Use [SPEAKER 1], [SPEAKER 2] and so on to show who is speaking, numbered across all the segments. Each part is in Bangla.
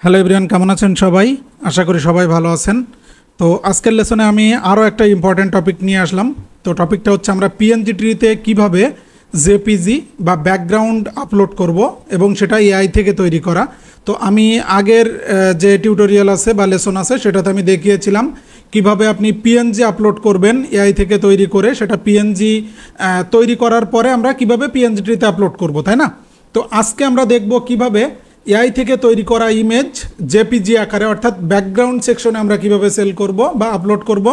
[SPEAKER 1] হ্যালো এভরিওয়ান, কেমন আছেন সবাই? আশা করি সবাই ভালো আছেন। তো আজকের লেসনে আমি আরও একটা ইম্পর্ট্যান্ট টপিক নিয়ে আসলাম। তো টপিকটা হচ্ছে আমরা পিএনজি ট্রিতে কীভাবে জেপিজি বা ব্যাকগ্রাউন্ড আপলোড করব এবং সেটা এআই থেকে তৈরি করা। তো আমি আগের যে টিউটোরিয়াল আছে বা লেসন আছে সেটাতে আমি দেখিয়েছিলাম কিভাবে আপনি পিএনজি আপলোড করবেন এআই থেকে তৈরি করে। সেটা পিএনজি তৈরি করার পরে আমরা কিভাবে পিএনজি ট্রিতে আপলোড করব, তাই না? তো আজকে আমরা দেখব কিভাবে এআই থেকে তৈরি করা ইমেজ জেপিজি আকারে অর্থাৎ ব্যাকগ্রাউন্ড সেকশনে আমরা কিভাবে সেল করব বা আপলোড করব,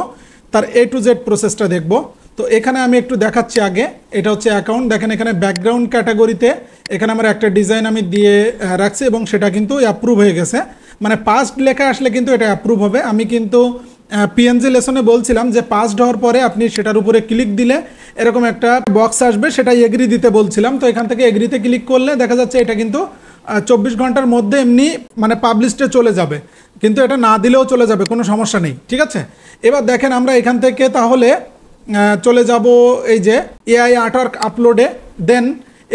[SPEAKER 1] তার A to Z প্রসেসটা দেখব। তো এখানে আমি একটু দেখাচ্ছি আগে। এটা হচ্ছে অ্যাকাউন্ট, দেখেন এখানে ব্যাকগ্রাউন্ড ক্যাটাগরিতে এখানে আমার একটা ডিজাইন আমি দিয়ে রাখছি এবং সেটা কিন্তু অ্যাপ্রুভ হয়ে গেছে। মানে পাস্ট লেখা আসলে কিন্তু এটা অ্যাপ্রুভ হবে। আমি কিন্তু পিএনজি লেসনে বলছিলাম যে পাস্ট হওয়ার পরে আপনি সেটার উপরে ক্লিক দিলে এরকম একটা বক্স আসবে, সেটা এগ্রি দিতে বলছিলাম। তো এখান থেকে এগ্রিতে ক্লিক করলে দেখা যাচ্ছে এটা কিন্তু 24 ঘন্টার মধ্যে এমনি মানে পাবলিশডে চলে যাবে, কিন্তু এটা না দিলেও চলে যাবে, কোনো সমস্যা নেই, ঠিক আছে? এবার দেখেন আমরা এখান থেকে তাহলে চলে যাব এই যে এআই আর্টওয়ার্ক আপলোডে। দেন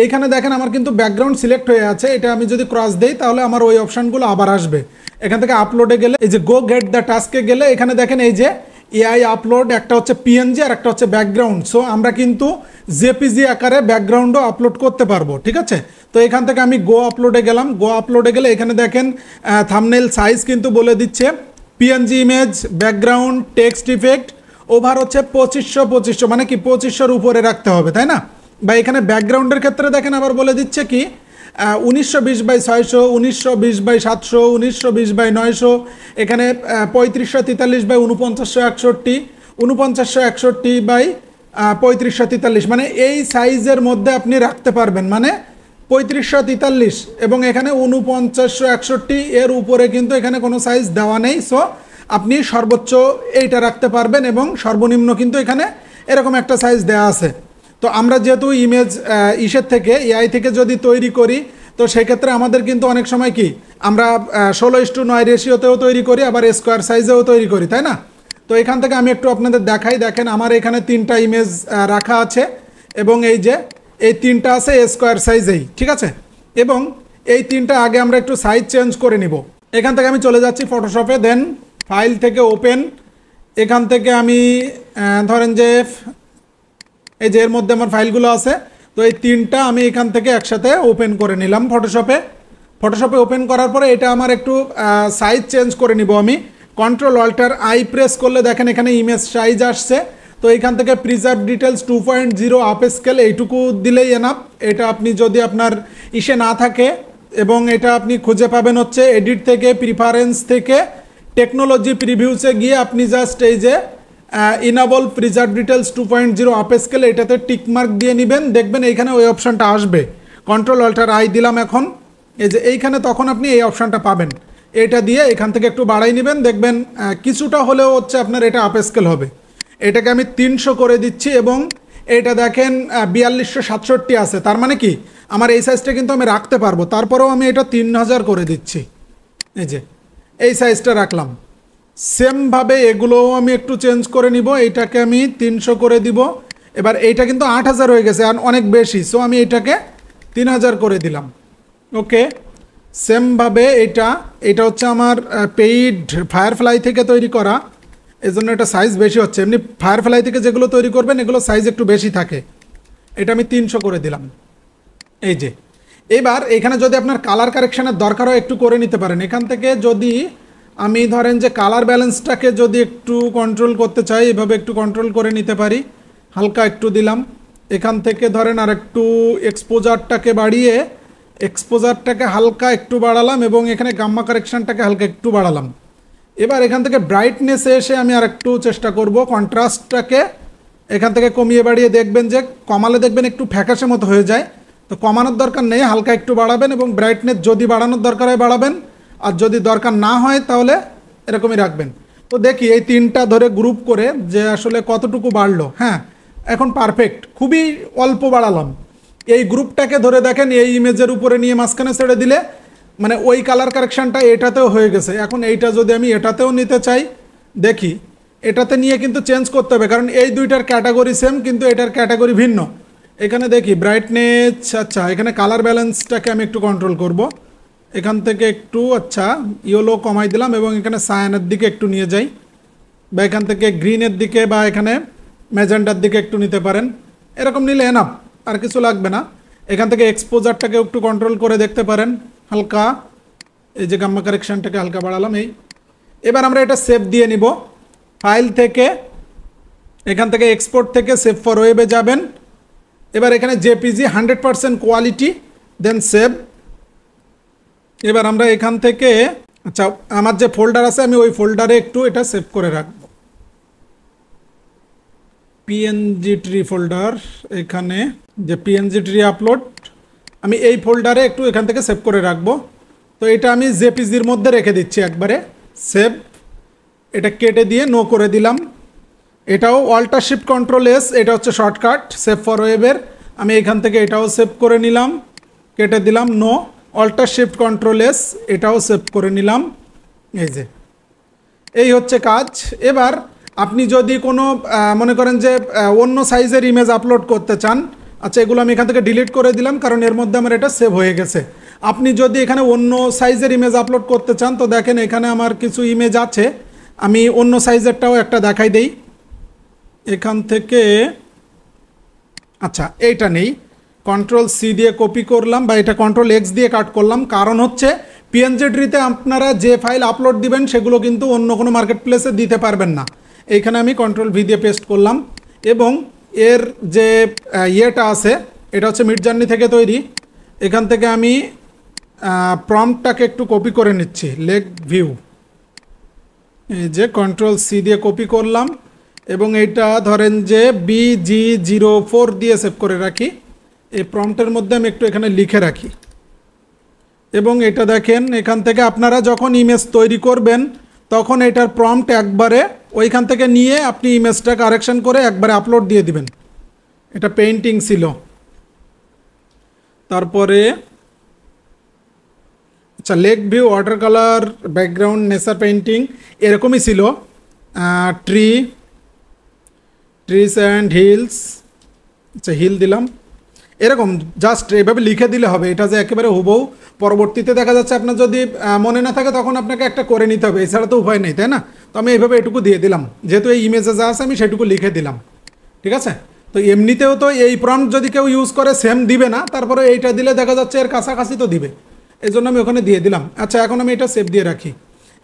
[SPEAKER 1] এইখানে দেখেন আমার কিন্তু ব্যাকগ্রাউন্ড সিলেক্ট হয়ে আছে। এটা আমি যদি ক্রস দেই তাহলে আমার ওই অপশানগুলো আবার আসবে। এখান থেকে আপলোডে গেলে এই যে গো গেট দ্য টাস্কে গেলে এখানে দেখেন এই যে এআই আপলোড, একটা হচ্ছে পিএনজি আর একটা হচ্ছে ব্যাকগ্রাউন্ড। সো আমরা কিন্তু জেপিজি আকারে ব্যাকগ্রাউন্ডও আপলোড করতে পারবো, ঠিক আছে? তো এখান থেকে আমি গো আপলোডে গেলাম। গো আপলোডে গেলে এখানে দেখেন থাম্বনেল সাইজ কিন্তু বলে দিচ্ছে PNG image, background, text effect, over হচ্ছে 2500 মানে কি 2500-র উপরে রাখতে হবে, তাই না? বা এখানে ব্যাকগ্রাউন্ডের ক্ষেত্রে দেখেন আবার বলে দিচ্ছে কি 1920x600, 1920x700, 1920x900, এখানে 3543x4961, 4961/3543, মানে এই সাইজের মধ্যে আপনি রাখতে পারবেন, মানে 3543 এবং এখানে 4961 এর উপরে কিন্তু এখানে কোনো সাইজ দেওয়া নেই। সো আপনি সর্বোচ্চ এইটা রাখতে পারবেন এবং সর্বনিম্ন কিন্তু এখানে এরকম একটা সাইজ দেওয়া আছে। তো আমরা যেহেতু ইমেজ ইসের থেকে এআই থেকে যদি তৈরি করি, তো সেক্ষেত্রে আমাদের কিন্তু অনেক সময় কি আমরা 16:9 রেশিওতেও তৈরি করি, আবার স্কোয়ার সাইজেও তৈরি করি, তাই না? তো এখান থেকে আমি একটু আপনাদের দেখাই। দেখেন আমার এখানে 3টা ইমেজ রাখা আছে এবং এই যে এই 3টা আছে স্কোয়ার সাইজেই, ঠিক আছে? এবং এই 3টা আগে আমরা একটু সাইজ চেঞ্জ করে নিব। এখান থেকে আমি চলে যাচ্ছি ফটোশপে, দেন ফাইল থেকে ওপেন। এখান থেকে আমি ধরেন যে এই যে এর মধ্যে আমার ফাইলগুলো আছে, তো এই 3টা আমি এখান থেকে একসাথে ওপেন করে নিলাম ফটোশপে। ফটোশপে ওপেন করার পরে এটা আমার একটু সাইজ চেঞ্জ করে নিব আমি। Ctrl+Alt+I প্রেস করলে দেখেন এখানে ইমেজ সাইজ আসছে। তো এইখান থেকে প্রিজার্ভ ডিটেলস 2.0 আপ স্কেল এইটুকু দিলেই এনাফ। এটা আপনি যদি আপনার ইসে না থাকে, এবং এটা আপনি খুঁজে পাবেন হচ্ছে এডিট থেকে, প্রিফারেন্স থেকে, টেকনোলজি প্রিভিউসে গিয়ে আপনি জাস্ট এই যে enable preserve details 2.0 up scale এটাতে টিকমার্ক দিয়ে নেবেন, দেখবেন এইখানে ওই অপশানটা আসবে। Ctrl+Alt+I দিলাম এখন, এই যে এইখানে তখন আপনি এই অপশানটা পাবেন। এটা দিয়ে এখান থেকে একটু বাড়াই নেবেন, দেখবেন কিছুটা হলেও হচ্ছে আপনার এটা আপ স্কেল হবে। এটাকে আমি 300 করে দিচ্ছি এবং এটা দেখেন 4267 আছে। তার মানে কি আমার এই সাইজটা কিন্তু আমি রাখতে পারবো, তারপরেও আমি এটা 3000 করে দিচ্ছি। এই যে এই সাইজটা রাখলাম। সেমভাবে এগুলোও আমি একটু চেঞ্জ করে নিব। এইটাকে আমি 300 করে দিব। এবার এইটা কিন্তু 8000 হয়ে গেছে, আর অনেক বেশি, সো আমি এটাকে 3000 করে দিলাম। ওকে, সেমভাবে এটা হচ্ছে আমার পেইড ফায়ারফ্লাই থেকে তৈরি করা, এজন্য এটা সাইজ বেশি হচ্ছে। এমনি ফায়ারফ্লাই থেকে যেগুলো তৈরি করবেন এগুলো সাইজ একটু বেশি থাকে। এটা আমি 300 করে দিলাম। এই যে এবার এখানে যদি আপনার কালার কারেকশানের দরকার হয় একটু করে নিতে পারেন। এখান থেকে যদি আমি ধরেন যে কালার ব্যালেন্সটাকে যদি একটু কন্ট্রোল করতে চাই, এভাবে একটু কন্ট্রোল করে নিতে পারি, হালকা একটু দিলাম। এখান থেকে ধরেন আর একটু এক্সপোজারটাকে বাড়িয়ে এক্সপোজারটাকে হালকা একটু বাড়ালাম এবং এখানে গাম্মা কারেকশানটাকে হালকা একটু বাড়ালাম। এবার এখান থেকে ব্রাইটনেসে এসে আমি আর একটু চেষ্টা করব কন্ট্রাস্টটাকে এখান থেকে কমিয়ে বাড়িয়ে, দেখবেন যে কমালে দেখবেন একটু ফ্যাকাশে মতো হয়ে যায়। তো কমানোর দরকার নেই, হালকা একটু বাড়াবেন এবং ব্রাইটনেস যদি বাড়ানোর দরকার হয় বাড়াবেন, আর যদি দরকার না হয় তাহলে এরকমই রাখবেন। তো দেখি এই 3টা ধরে গ্রুপ করে যে আসলে কতটুকু বাড়লো। হ্যাঁ, এখন পারফেক্ট, খুবই অল্প বাড়ালাম। এই গ্রুপটাকে ধরে দেখেন এই ইমেজের উপরে নিয়ে মাঝখানে ছেড়ে দিলে মানে ওই কালার কারেকশানটা এটাতেও হয়ে গেছে। এখন এইটা যদি আমি এটাতেও নিতে চাই, দেখি এটাতে নিয়ে কিন্তু চেঞ্জ করতে হবে, কারণ এই দুইটার ক্যাটাগরি সেম কিন্তু এটার ক্যাটাগরি ভিন্ন। এখানে দেখি ব্রাইটনেস, আচ্ছা এখানে কালার ব্যালেন্সটাকে আমি একটু কন্ট্রোল করব। এখান থেকে একটু আচ্ছা ইয়েলো কমাই দিলাম এবং এখানে সায়ানের দিকে একটু নিয়ে যাই, বা এখান থেকে গ্রিনের দিকে বা এখানে ম্যাজেন্ডার দিকে একটু নিতে পারেন। এরকম নিলে এনাফ, আর কিছু লাগবে না। এখান থেকে এক্সপোজারটাকে একটু কন্ট্রোল করে দেখতে পারেন হালকা, এই যে গাম্মা কারেকশনটাকে হালকা বাড়ালাম। এবার আমরা এটা সেভ দিয়ে নিব। ফাইল থেকে এখান থেকে এক্সপোর্ট থেকে সেভ ফর ওয়েবে যাবেন। এবার এখানে জেপিজি 100% কোয়ালিটি, দেন সেভ। এবার আমরা এখান থেকে আচ্ছা আমার যে ফোল্ডার আছে আমি ওই ফোল্ডারে একটু এটা সেভ করে রাখবো। পিএনজি ট্রি ফোল্ডার, এখানে যে পিএনজি ট্রি আপলোড আমি এই ফোল্ডারে একটু এখান থেকে সেভ করে রাখবো। তো এটা আমি জেপিজির মধ্যে রেখে দিচ্ছি একবারে। সেভ, এটা কেটে দিয়ে নো করে দিলাম। এটাও অল্টার শিফট কন্ট্রোল এস, এটা হচ্ছে শর্টকাট সেভ ফর ওয়েবের। আমি এখান থেকে এটাও সেভ করে নিলাম, কেটে দিলাম নো। অল্টার শিফট কন্ট্রোল এস, এটাও সেভ করে নিলাম। এই যে এই হচ্ছে কাজ। এবার আপনি যদি কোনো মনে করেন যে অন্য সাইজের ইমেজ আপলোড করতে চান, আচ্ছা এগুলো আমি এখান থেকে ডিলিট করে দিলাম কারণ এর মধ্যে আমার এটা সেভ হয়ে গেছে। আপনি যদি এখানে অন্য সাইজের ইমেজ আপলোড করতে চান তো দেখেন এখানে আমার কিছু ইমেজ আছে, আমি অন্য সাইজেরটাও একটা দেখাই দেই। এখান থেকে আচ্ছা এইটা নেই, কন্ট্রোল সি দিয়ে কপি করলাম বা এটা কন্ট্রোল এক্স দিয়ে কাট করলাম। কারণ হচ্ছে পিএনজি ট্রিতে আপনারা যে ফাইল আপলোড দিবেন সেগুলো কিন্তু অন্য কোনো মার্কেট প্লেসে দিতে পারবেন না। এইখানে আমি কন্ট্রোল ভি দিয়ে পেস্ট করলাম এবং এর যে ইয়েটা আছে এটা হচ্ছে মিডজার্নি থেকে তৈরি। এখান থেকে আমি প্রম্পটটাকে একটু কপি করে নিচ্ছি, লেগ ভিউ, এই যে কন্ট্রোল সি দিয়ে কপি করলাম এবং এইটা ধরেন যে BG04 দিয়ে সেভ করে রাখি। এই প্রম্পটের মধ্যে আমি একটু এখানে লিখে রাখি এবং এটা দেখেন এখান থেকে আপনারা যখন ইমেজ তৈরি করবেন তখন এটার প্রম্পট একবারে ওইখান থেকে নিয়ে আপনি ইমেজটা কারেকশন করে একবারে আপলোড দিয়ে দিবেন। এটা পেইন্টিং ছিল, তারপরে আচ্ছা leg view, water colour, background, nature painting এরকমই ছিল। ট্রিস অ্যান্ড হিলস, আচ্ছা হিল দিলাম। এরকম জাস্ট এভাবে লিখে দিলে হবে, এটা যে একেবারে হুবহু পরবর্তীতে দেখা যাচ্ছে আপনার যদি মনে না থাকে তখন আপনাকে একটা করে নিতে হবে, এছাড়া তো উপায় নেই, তাই না? তো আমি এইভাবে এটুকু দিয়ে দিলাম, যেহেতু এই ইমেজে যা আছে আমি সেটুকু লিখে দিলাম। ঠিক আছে, তো এমনিতেও তো এই প্রম্পট যদি কেউ ইউজ করে সেম দিবে না, তারপরে এইটা দিলে দেখা যাচ্ছে এর কাছাকাছি তো দিবে, এই জন্য আমি ওখানে দিয়ে দিলাম। আচ্ছা এখন আমি এটা সেভ দিয়ে রাখি।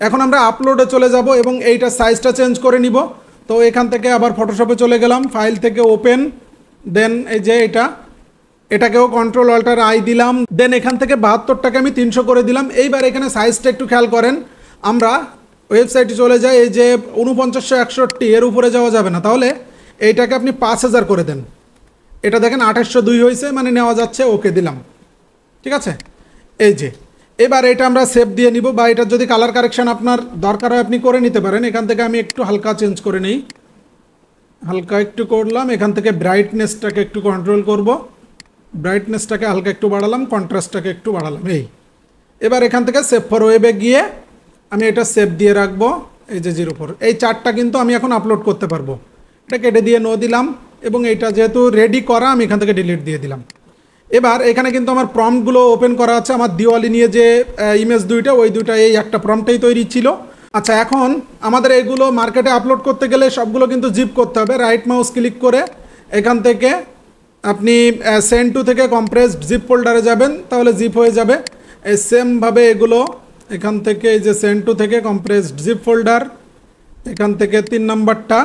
[SPEAKER 1] এখন আমরা আপলোডে চলে যাব এবং এইটা সাইজটা চেঞ্জ করে নিব। তো এখান থেকে আবার ফটোশপে চলে গেলাম, ফাইল থেকে ওপেন, দেন এই যে এটাকেও কন্ট্রোল অল্টার আই দিলাম, দেন এখান থেকে 72টাকে আমি 300 করে দিলাম। এইবার এখানে সাইজটা একটু খেয়াল করেন, আমরা ওয়েবসাইটে চলে যাই, এই যে 4961 এর উপরে যাওয়া যাবে না, তাহলে এইটাকে আপনি 5000 করে দেন। এটা দেখেন 2802 হয়েছে, মানে নেওয়া যাচ্ছে, ওকে দিলাম। ঠিক আছে, এই যে এবার এটা আমরা সেভ দিয়ে নিব, বা এটার যদি কালার কারেকশন আপনার দরকার হয় আপনি করে নিতে পারেন। এখান থেকে আমি একটু হালকা চেঞ্জ করে নিই, হালকা একটু করলাম। এখান থেকে ব্রাইটনেসটাকে একটু কন্ট্রোল করব, ব্রাইটনেসটাকে হালকা একটু বাড়ালাম, কন্ট্রাস্টটাকে একটু বাড়ালাম। এবার এখান থেকে সেভ ফর ওয়েবে গিয়ে আমি এটা সেভ দিয়ে রাখবো, এই যে 04। এই চারটা কিন্তু আমি এখন আপলোড করতে পারবো। এটা কেটে দিয়ে নো দিলাম এবং এইটা যেহেতু রেডি করা আমি এখান থেকে ডিলিট দিয়ে দিলাম। এবার এখানে কিন্তু আমার প্রম্পটগুলো ওপেন করা আছে, আমার দিওয়ালি নিয়ে যে ইমেজ দুইটা, ওই দুইটা এই একটা প্রম্পটেই তৈরি ছিল। আচ্ছা এখন আমাদের এগুলো মার্কেটে আপলোড করতে গেলে সবগুলো কিন্তু জিপ করতে হবে। রাইট মাউস ক্লিক করে এখান থেকে আপনি সেন্ড টু থেকে কম্প্রেসড জিপ ফোল্ডারে যাবেন, তাহলে জিপ হয়ে যাবে। এই সেমভাবে এগুলো এখান থেকে এই যে সেন্ড টু থেকে কম্প্রেসড জিপ ফোল্ডার, এখান থেকে 3 নম্বরটা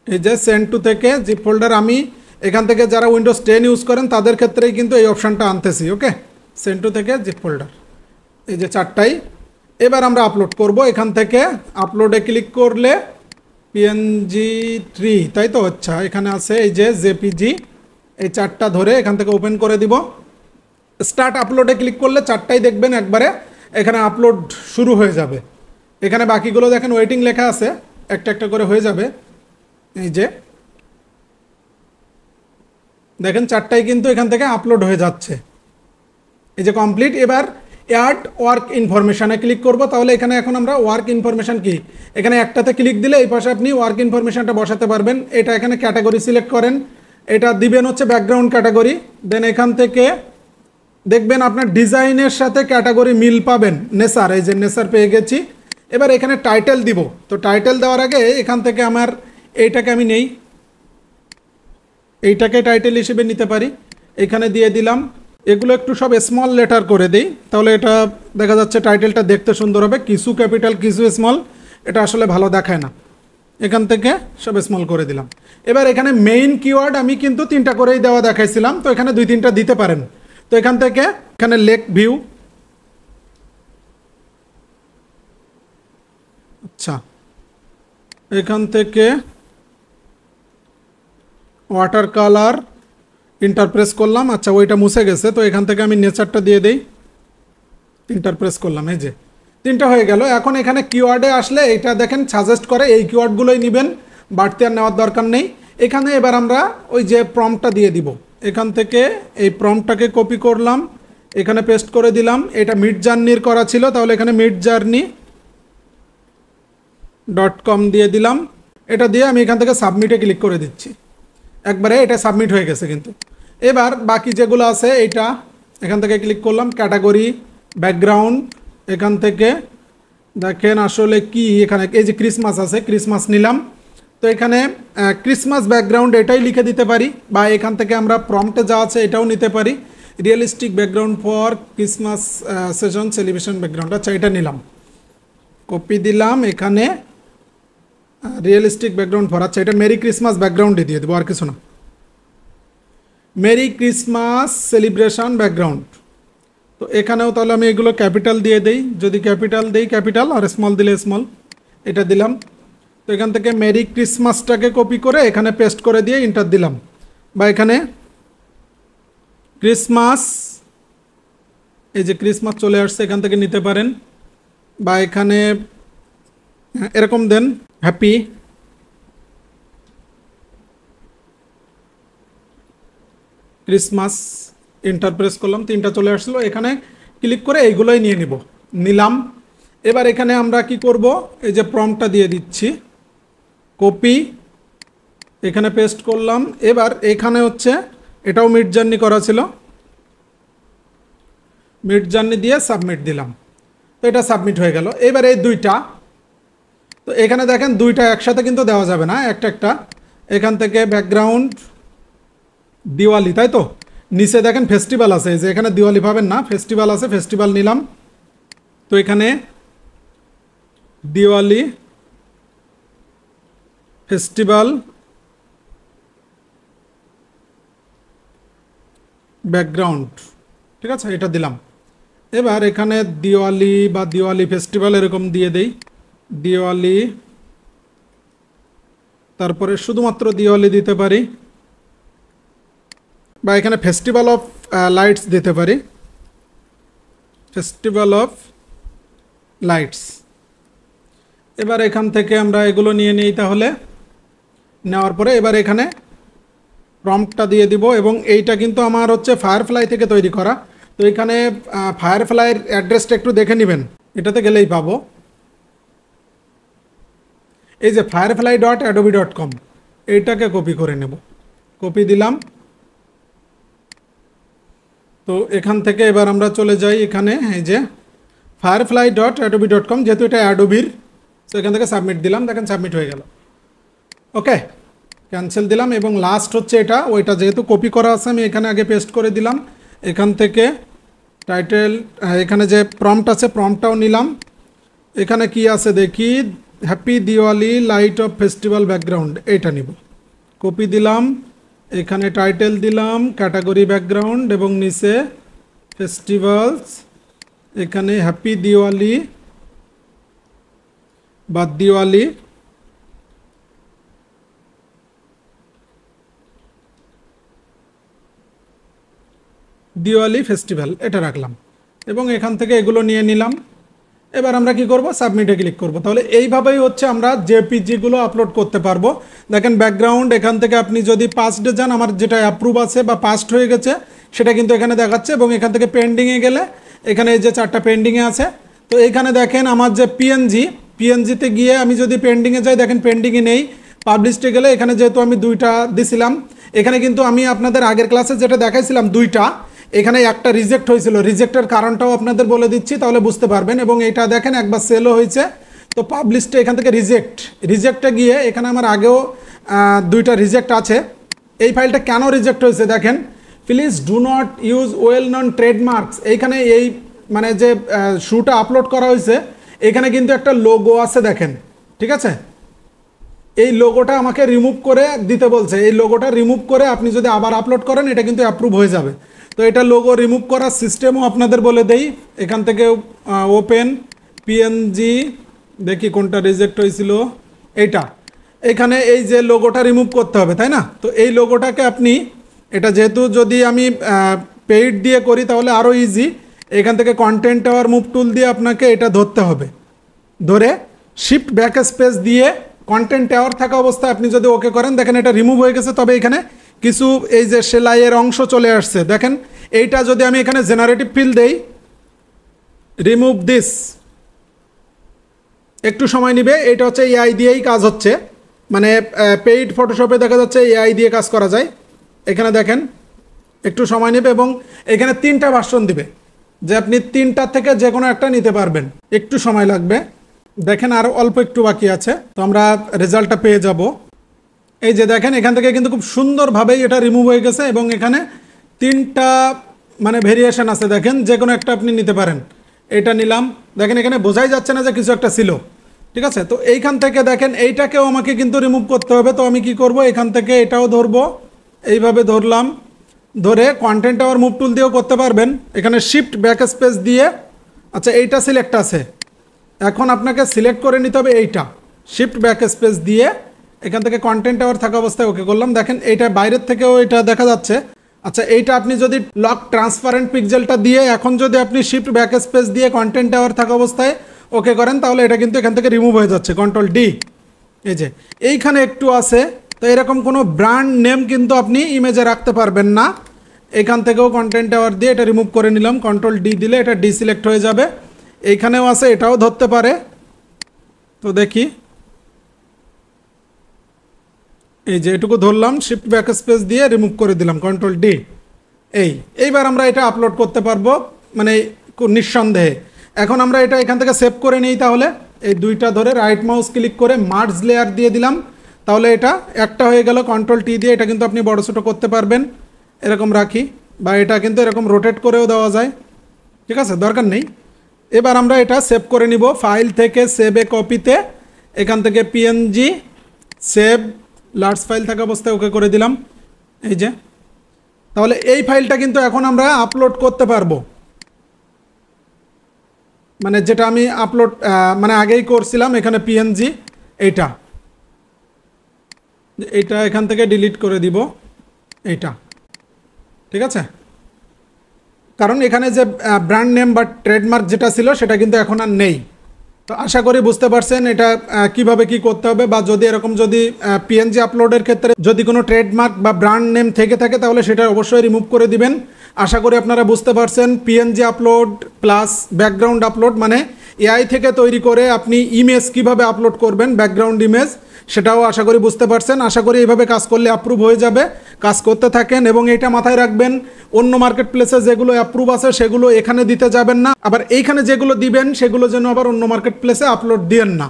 [SPEAKER 1] এই যে সেন্ড টু থেকে জিপ ফোল্ডার, আমি এখান থেকে যারা উইন্ডোজ 10 ইউজ করেন তাদের ক্ষেত্রেই কিন্তু এই অপশানটা আনতেছি। ওকে, সেন্ড টু থেকে জিপ ফোল্ডার, এই যে চারটাই। এবার আমরা আপলোড করব। এখান থেকে আপলোডে ক্লিক করলে PNG3, তাই তো? আচ্ছা এখানে আছে এই যে জেপিজি, এই চারটা ধরে এখান থেকে ওপেন করে দিব। স্টার্ট আপলোডে ক্লিক করলে চারটাই দেখবেন একবারে এখানে আপলোড শুরু হয়ে যাবে। এখানে বাকিগুলো দেখেন ওয়েটিং লেখা আছে, একটা একটা করে হয়ে যাবে। এই যে দেখেন চারটাই কিন্তু এখান থেকে আপলোড হয়ে যাচ্ছে, এই যে কমপ্লিট। এবার অ্যাড ওয়ার্ক ইনফরমেশানে ক্লিক করব, তাহলে এখানে এখন আমরা ওয়ার্ক ইনফরমেশান কি, এখানে একটাতে ক্লিক দিলে এই পাশে আপনি ওয়ার্ক ইনফরমেশানটা বসাতে পারবেন। এটা এখানে ক্যাটাগরি সিলেক্ট করেন, এটা দিবেন হচ্ছে ব্যাকগ্রাউন্ড ক্যাটাগরি, দেন এখান থেকে দেখবেন আপনার ডিজাইনের সাথে ক্যাটাগরি মিল পাবেন। নেসার, এই যে নেসার পেয়ে গেছি। এবার এখানে টাইটেল দিব। তো টাইটেল দেওয়ার আগে এখান থেকে আমার এইটাকে আমি নেই, এইটাকে টাইটেল হিসেবে নিতে পারি, এখানে দিয়ে দিলাম। এগুলো একটু সব স্মল লেটার করে দিই, তাহলে এটা দেখা যাচ্ছে টাইটেলটা দেখতে সুন্দর হবে। কিছু ক্যাপিটাল কিছু স্মল, এটা আসলে ভালো দেখায় না। এখান থেকে সব স্মল করে দিলাম। এবার এখানে মেইন কিওয়ার্ড আমি কিন্তু 3টা করেই দেওয়া দেখাইছিলাম, তো এখানে 2-3টা দিতে পারেন। তো এখান থেকে এখানে লেক ভিউ, আচ্ছা এখান থেকে ওয়াটার কালার ইন্টারপ্রেস করলাম, আচ্ছা ওইটা মুছে গেছে, তো এখান থেকে আমি নেচারটা দিয়ে দেই, ইন্টারপ্রেস করলাম, এই যে 3টা হয়ে গেল। এখন এখানে কিওয়ার্ডে আসলে এটা দেখেন সাজেস্ট করে এই কিওয়ার্ডগুলোই নেবেন, বাড়তি আর নেওয়ার দরকার নেই। এখানে এবার আমরা ওই যে প্রম্পটটা দিয়ে দিব, এখান থেকে এই প্রম্পটটাকে কপি করলাম, এখানে পেস্ট করে দিলাম। এটা মিড জার্নির করা ছিল, তাহলে এখানে midjourney.com দিয়ে দিলাম। এটা দিয়ে আমি এখান থেকে সাবমিটে ক্লিক করে দিচ্ছি, একবারে এটা সাবমিট হয়ে গেছে। কিন্তু এবার বাকি যেগুলো আছে এইটা এখান থেকে ক্লিক করলাম, ক্যাটাগরি ব্যাকগ্রাউন্ড, এখান থেকে দেখেন আসলে কি এখানে এই যে ক্রিসমাস আছে, ক্রিসমাস নিলাম। তো এখানে ক্রিসমাস ব্যাকগ্রাউন্ড এটাই লিখে দিতে পারি, বা এখান থেকে আমরা প্রম্পটে যা আছে এটাও নিতে পারি, realistic background for Christmas season celebration background, আচ্ছা এটা নিলাম, কপি দিলাম। এখানে রিয়েলিস্টিক ব্যাকগ্রাউন্ড ফর, আচ্ছা এটা মেরি ক্রিসমাস ব্যাকগ্রাউন্ডে দিয়ে দেবো, আর কিছু না, মেরি ক্রিসমাস সেলিব্রেশন ব্যাকগ্রাউন্ড। তো এখানেও তাহলে আমি এগুলো ক্যাপিটাল দিয়ে দেই, যদি ক্যাপিটাল দেই ক্যাপিটাল, আর স্মল দিলে স্মল, এটা দিলাম। তো এখান থেকে মেরি ক্রিসমাসটাকে কপি করে এখানে পেস্ট করে দিয়ে ইন্টার দিলাম, বা এখানে ক্রিসমাস, এই যে ক্রিসমাস চলে আসছে, এখান থেকে নিতে পারেন, বা এখানে এরকম দেন হ্যাপি ক্রিসমাস, ইন্টারপ্রেস করলাম, 3টা চলে আসলো। এখানে ক্লিক করে এইগুলোই নিয়ে নিলাম। এবার এখানে আমরা কি করব, এই যে প্রম্পটটা দিয়ে দিচ্ছি, কপি, এখানে পেস্ট করলাম। এবার এখানে হচ্ছে এটাও মিড জার্নি করা ছিল, মিড জার্নি দিয়ে সাবমিট দিলাম। তো এটা সাবমিট হয়ে গেল। এবার এই 2টা, তো এখানে দেখেন 2টা একসাথে কিন্তু দেওয়া যাবে না, একটা একটা। এখান থেকে ব্যাকগ্রাউন্ড দিওয়ালি, তাই তো নিচে দেখেন ফেস্টিভ্যাল আছে, যে এখানে দিওয়ালি পাবেন না, ফেস্টিভ্যাল আছে, ফেস্টিভ্যাল নিলাম। তো এখানে দিওয়ালি ফেস্টিভ্যাল ব্যাকগ্রাউন্ড, ঠিক আছে এটা দিলাম। এবার এখানে দিওয়ালি বা দিওয়ালি ফেস্টিভ্যাল এরকম দিয়ে দেই, দিওয়ালি, তারপরে শুধুমাত্র দিওয়ালি দিতে পারি, বা এখানে ফেস্টিভ্যাল অফ লাইটস দিতে পারি, ফেস্টিভ্যাল অফ লাইটস। এবার এখান থেকে আমরা এগুলো নিয়ে নিই, তাহলে নেওয়ার পরে এবার এখানে প্রম্পটটা দিয়ে দিব। এবং এইটা কিন্তু আমার হচ্ছে ফায়ারফ্লাই থেকে তৈরি করা, তো এখানে ফায়ারফ্লাইয়ের অ্যাড্রেসটা একটু দেখে নেবেন, এটাতে গেলেই পাবো। এই যে firefly.adobe.com, এইটাকে কপি করে নেব, কপি দিলাম। তো এখান থেকে এবার আমরা চলে যাই এখানে, এই যে firefly.adobe.com, যেহেতু এটা অ্যাডোবির, তো এখান থেকে সাবমিট দিলাম, দেখেন সাবমিট হয়ে গেল। ওকে, ক্যান্সেল দিলাম। এবং লাস্ট হচ্ছে এটা, ওইটা যেহেতু কপি করা আছে আমি এখানে আগে পেস্ট করে দিলাম। এখান থেকে টাইটেল, এখানে যে প্রম্পট আছে প্রম্পটটাও নিলাম। এখানে কি আছে দেখি, happy Diwali light off festival background, এইটা নিব, কপি দিলাম। এখানে টাইটেল দিলাম, ক্যাটাগরি ব্যাকগ্রাউন্ড, এবং নিচে ফেস্টিভ্যালস, এখানে হ্যাপি দিওয়ালি বা দিওয়ালি, দিওয়ালি ফেস্টিভ্যাল, এটা রাখলাম। এবং এখান থেকে এগুলো নিয়ে নিলাম। এবার আমরা কি করব, সাবমিটে ক্লিক করব। তাহলে এইভাবেই হচ্ছে আমরা জেপিজিগুলো আপলোড করতে পারবো। দেখেন ব্যাকগ্রাউন্ড, এখান থেকে আপনি যদি পাস্টে যান, আমার যেটা অ্যাপ্রুভ আছে বা পাস্ট হয়ে গেছে সেটা কিন্তু এখানে দেখাচ্ছে। এবং এখান থেকে পেন্ডিংয়ে গেলে এখানে এই যে 4টা পেন্ডিংয়ে আছে, তো এইখানে দেখেন আমার যে পিএনজিতে গিয়ে আমি যদি পেন্ডিংয়ে যাই, দেখেন পেন্ডিংয়ে নেই। পাবলিশডে গেলে এখানে যেহেতু আমি 2টা দিছিলাম, এখানে কিন্তু আমি আপনাদের আগের ক্লাসে যেটা দেখাইছিলাম 2টা, এখানে একটা রিজেক্ট হয়েছিল, রিজেক্টের কারণটাও আপনাদের বলে দিচ্ছি, তাহলে বুঝতে পারবেন। এবং এটা দেখেন একবার সেলও হয়েছে, তো পাবলিশটা এখান থেকে রিজেক্টে গিয়ে এখানে আমার আগেও দুইটা রিজেক্ট আছে। এই ফাইলটা কেন রিজেক্ট হয়েছে দেখেন, please do not use well known trademarks. এইখানে এই মানে যে শুটা আপলোড করা হয়েছে এখানে কিন্তু একটা লোগো আছে দেখেন, ঠিক আছে। এই লোগোটা আমাকে রিমুভ করে দিতে বলছে, এই লোগোটা রিমুভ করে আপনি যদি আবার আপলোড করেন এটা কিন্তু অ্যাপ্রুভ হয়ে যাবে। তো এটা লোগো রিমুভ করার সিস্টেমও আপনাদের বলে দেই। এখান থেকে ওপেন পিএনজি, দেখি কোনটা রিজেক্ট হয়েছিল, এইটা। এখানে এই যে লোগোটা রিমুভ করতে হবে, তাই না? তো এই লোগোটাকে আপনি, এটা যেহেতু যদি আমি পেইড দিয়ে করি তাহলে আরও ইজি। এখান থেকে কন্টেন্ট টাওয়ার মুভ টুল দিয়ে আপনাকে এটা ধরতে হবে, ধরে শিফট ব্যাক স্পেস দিয়ে কন্টেন্ট টাওয়ার থাকা অবস্থায় আপনি যদি ওকে করেন, দেখেন এটা রিমুভ হয়ে গেছে। তবে এখানে কিছু এই যে সেলাইয়ের অংশ চলে আসছে দেখেন। এইটা যদি আমি এখানে জেনারেটিভ ফিল দেই, রিমুভ দিস, একটু সময় নেবে। এটা হচ্ছে এআই দিয়েই কাজ হচ্ছে, মানে পেইড ফটোশপে দেখা যাচ্ছে এআই দিয়ে কাজ করা যায়। এখানে দেখেন একটু সময় নেবে এবং এখানে 3টা ভার্সন দিবে, যে আপনি 3টার থেকে যে কোনো একটা নিতে পারবেন। একটু সময় লাগবে, দেখেন আর অল্প একটু বাকি আছে, তো আমরা রেজাল্টটা পেয়ে যাব। এই যে দেখেন এখান থেকে কিন্তু খুব সুন্দরভাবেই এটা রিমুভ হয়ে গেছে এবং এখানে 3টা মানে ভেরিয়েশন আছে, দেখেন যে কোনো একটা আপনি নিতে পারেন। এটা নিলাম, দেখেন এখানে বোঝাই যাচ্ছে না যে কিছু একটা ছিল, ঠিক আছে। তো এইখান থেকে দেখেন এইটাকেও আমাকে কিন্তু রিমুভ করতে হবে। তো আমি কি করব, এখান থেকে এটাও ধরবো, এইভাবে ধরলাম, ধরে কন্টেন্ট টাওয়ার মুভ টুল দিয়েও করতে পারবেন। এখানে শিফট ব্যাক স্পেস দিয়ে, আচ্ছা এইটা সিলেক্ট আছে, এখন আপনাকে সিলেক্ট করে নিতে হবে এইটা, শিফট ব্যাক স্পেস দিয়ে এখান থেকে কন্টেন্ট টাওয়ার থাকা অবস্থায় ওকে করলাম। দেখেন এইটা বাইরের থেকেও এটা দেখা যাচ্ছে। আচ্ছা এইটা আপনি যদি লক ট্রান্সপারেন্ট পিক্সেলটা দিয়ে এখন যদি আপনি শিফট ব্যাক স্পেস দিয়ে কন্টেন্ট টাওয়ার থাকা অবস্থায় ওকে করেন তাহলে এটা কিন্তু এখান থেকে রিমুভ হয়ে যাচ্ছে, কন্ট্রোল ডি। এই যে এইখানে একটু আছে, তো এরকম কোনো ব্র্যান্ড নেম কিন্তু আপনি ইমেজে রাখতে পারবেন না। এখান থেকেও কন্টেন্ট টাওয়ার দিয়ে এটা রিমুভ করে নিলাম, কন্ট্রোল ডি দিলে এটা ডিসিলেক্ট হয়ে যাবে। এইখানেও আছে, এটাও ধরতে পারে। তো দেখি, এই যে এটুকু ধরলাম, শিফট ব্যাক স্পেস দিয়ে রিমুভ করে দিলাম, কন্ট্রোল ডি। এইবার আমরা এটা আপলোড করতে পারবো মানে নিঃসন্দেহে। এখন আমরা এটা এখান থেকে সেভ করে নিই, তাহলে এই দুইটা ধরে রাইট মাউস ক্লিক করে মার্জ লেয়ার দিয়ে দিলাম, তাহলে এটা একটা হয়ে গেল। কন্ট্রোল টি দিয়ে এটা কিন্তু আপনি বড় ছোটো করতে পারবেন, এরকম রাখি, বা এটা কিন্তু এরকম রোটেট করেও দেওয়া যায়, ঠিক আছে, দরকার নেই। এবার আমরা এটা সেভ করে নিব, ফাইল থেকে সেভে কপিতে, এখান থেকে পিএনজি সেভ লার্জ ফাইল থাকা অবস্থায় ওকে করে দিলাম। এই যে তাহলে এই ফাইলটা কিন্তু এখন আমরা আপলোড করতে পারবো, মানে যেটা আমি আপলোড মানে আগেই করছিলাম এখানে পিএনজি, এইটা এখান থেকে ডিলিট করে দিব, এইটা, ঠিক আছে। কারণ এখানে যে ব্র্যান্ড নেম বা ট্রেডমার্ক যেটা ছিল সেটা কিন্তু এখন আর নেই। তো আশা করি বুঝতে পারছেন এটা কিভাবে কি করতে হবে, বা যদি এরকম যদি পিএনজি আপলোডের ক্ষেত্রে যদি কোনো ট্রেডমার্ক বা ব্র্যান্ড নেম থেকে থাকে তাহলে সেটা অবশ্যই রিমুভ করে দিবেন। আশা করি আপনারা বুঝতে পারছেন PNG upload plus background upload, মানে এআই থেকে তৈরি করে আপনি ইমেজ কিভাবে আপলোড করবেন, ব্যাকগ্রাউন্ড ইমেজ, সেটাও আশা করি বুঝতে পারছেন। আশা করি এইভাবে কাজ করলে অ্যাপ্রুভ হয়ে যাবে, কাজ করতে থাকেন। এবং এটা মাথায় রাখবেন, অন্য মার্কেট প্লেসে যেগুলো অ্যাপ্রুভ আছে সেগুলো এখানে দিতে যাবেন না, আবার এইখানে যেগুলো দিবেন সেগুলো যেন আবার অন্য মার্কেট প্লেসে আপলোড দিয়েন না।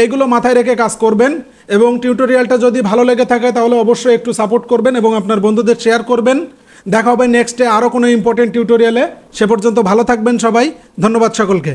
[SPEAKER 1] এইগুলো মাথায় রেখে কাজ করবেন। এবং টিউটোরিয়ালটা যদি ভালো লেগে থাকে তাহলে অবশ্যই একটু সাপোর্ট করবেন এবং আপনার বন্ধুদের শেয়ার করবেন। দেখা হবে নেক্সটে আরও কোনো ইম্পর্টেন্ট টিউটোরিয়ালে। সে পর্যন্ত ভালো থাকবেন সবাই, ধন্যবাদ সকলকে।